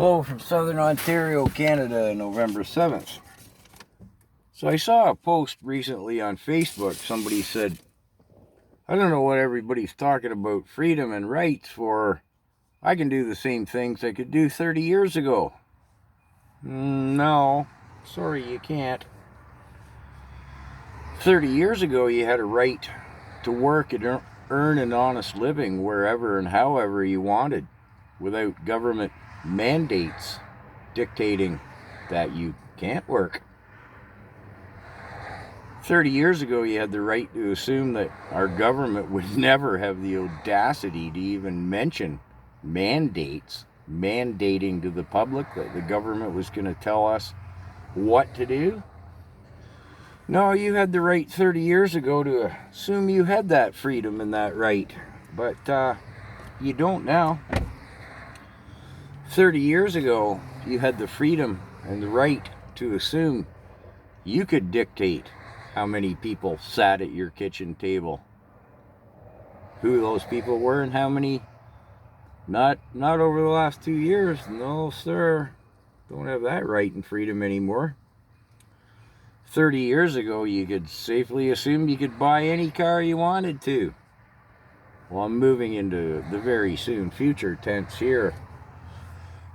Hello from Southern Ontario, Canada, November 7th. So I saw a post recently on Facebook. Somebody said, I don't know what everybody's talking about freedom and rights for. I can do the same things I could do 30 years ago. No, sorry, you can't. 30 years ago, you had a right to work and earn an honest living wherever and however you wanted, without government mandates dictating that you can't work. 30 years ago, you had the right to assume that our government would never have the audacity to even mention mandates, mandating to the public that the government was going to tell us what to do. No, you had the right 30 years ago to assume you had that freedom and that right, but you don't now. 30 years ago, you had the freedom and the right to assume you could dictate how many people sat at your kitchen table, who those people were, and how many. Not over the last 2 years. No, sir. Don't have that right and freedom anymore. 30 years ago, you could safely assume you could buy any car you wanted to. Well, I'm moving into the very soon future tense here,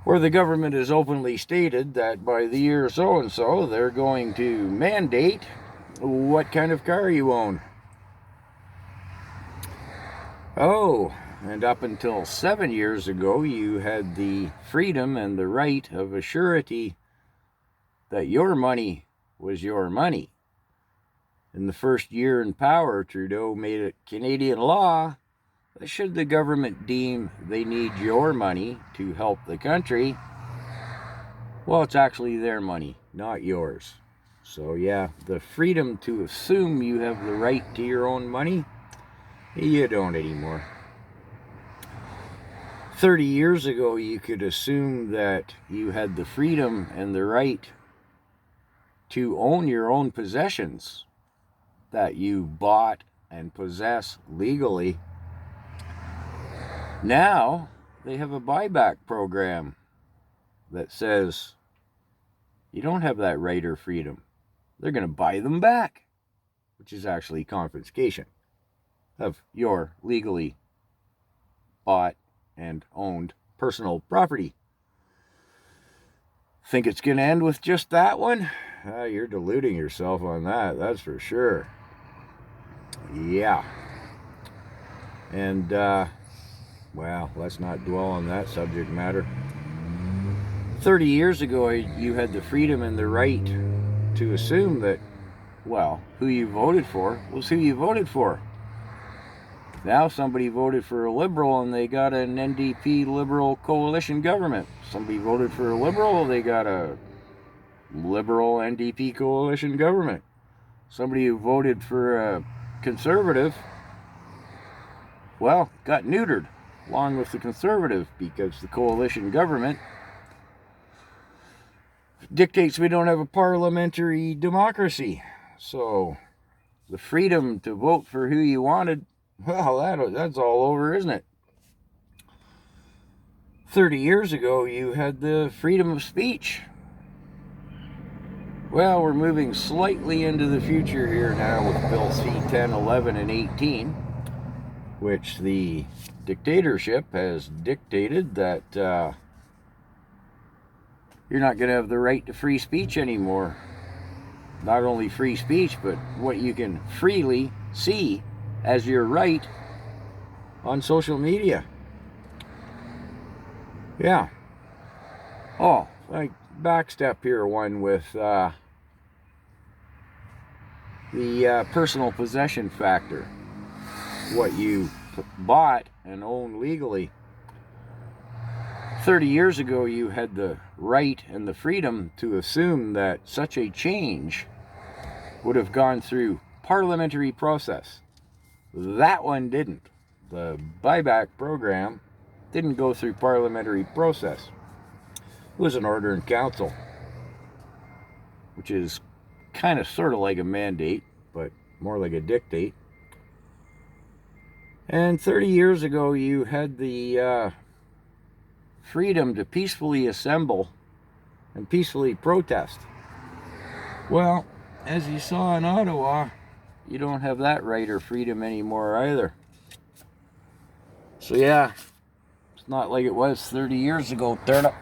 where the government has openly stated that by the year so-and-so, they're going to mandate what kind of car you own. Oh, and up until 7 years ago, you had the freedom and the right of a surety that your money was your money. In the first year in power, Trudeau made it Canadian law that should the government deem they need your money to help the country, well, it's actually their money, not yours. So yeah, the freedom to assume you have the right to your own money, you don't anymore. 30 years ago, you could assume that you had the freedom and the right to own your own possessions that you bought and possess legally. Now, they have a buyback program that says you don't have that right or freedom. They're going to buy them back, which is actually confiscation of your legally bought and owned personal property. Think it's going to end with just that one? You're deluding yourself on that, that's for sure. Yeah. And, well, let's not dwell on that subject matter. 30 years ago, you had the freedom and the right to assume that, well, who you voted for was who you voted for. Now somebody voted for a Liberal and they got an NDP Liberal coalition government. Somebody voted for a Liberal, they got a Liberal NDP coalition government. Somebody who voted for a Conservative, well, got neutered along with the Conservative because the coalition government dictates we don't have a parliamentary democracy. So the freedom to vote for who you wanted, well, that's all over, isn't it? 30 years ago, you had the freedom of speech. Well, we're moving slightly into the future here now with Bill C-10, 11, and 18, which the dictatorship has dictated that you're not going to have the right to free speech anymore. Not only free speech, but what you can freely see as your right on social media. Yeah. Oh, like backstep here one with the personal possession factor. What you bought and owned legally. 30 years ago, you had the right and the freedom to assume that such a change would have gone through parliamentary process. That one didn't. The buyback program didn't go through parliamentary process. It was an order in council, which is kind of sort of like a mandate, but more like a dictate. And 30 years ago, you had the freedom to peacefully assemble and peacefully protest. Well, as you saw in Ottawa, you don't have that right or freedom anymore either. So yeah, it's not like it was 30 years ago. Turn up.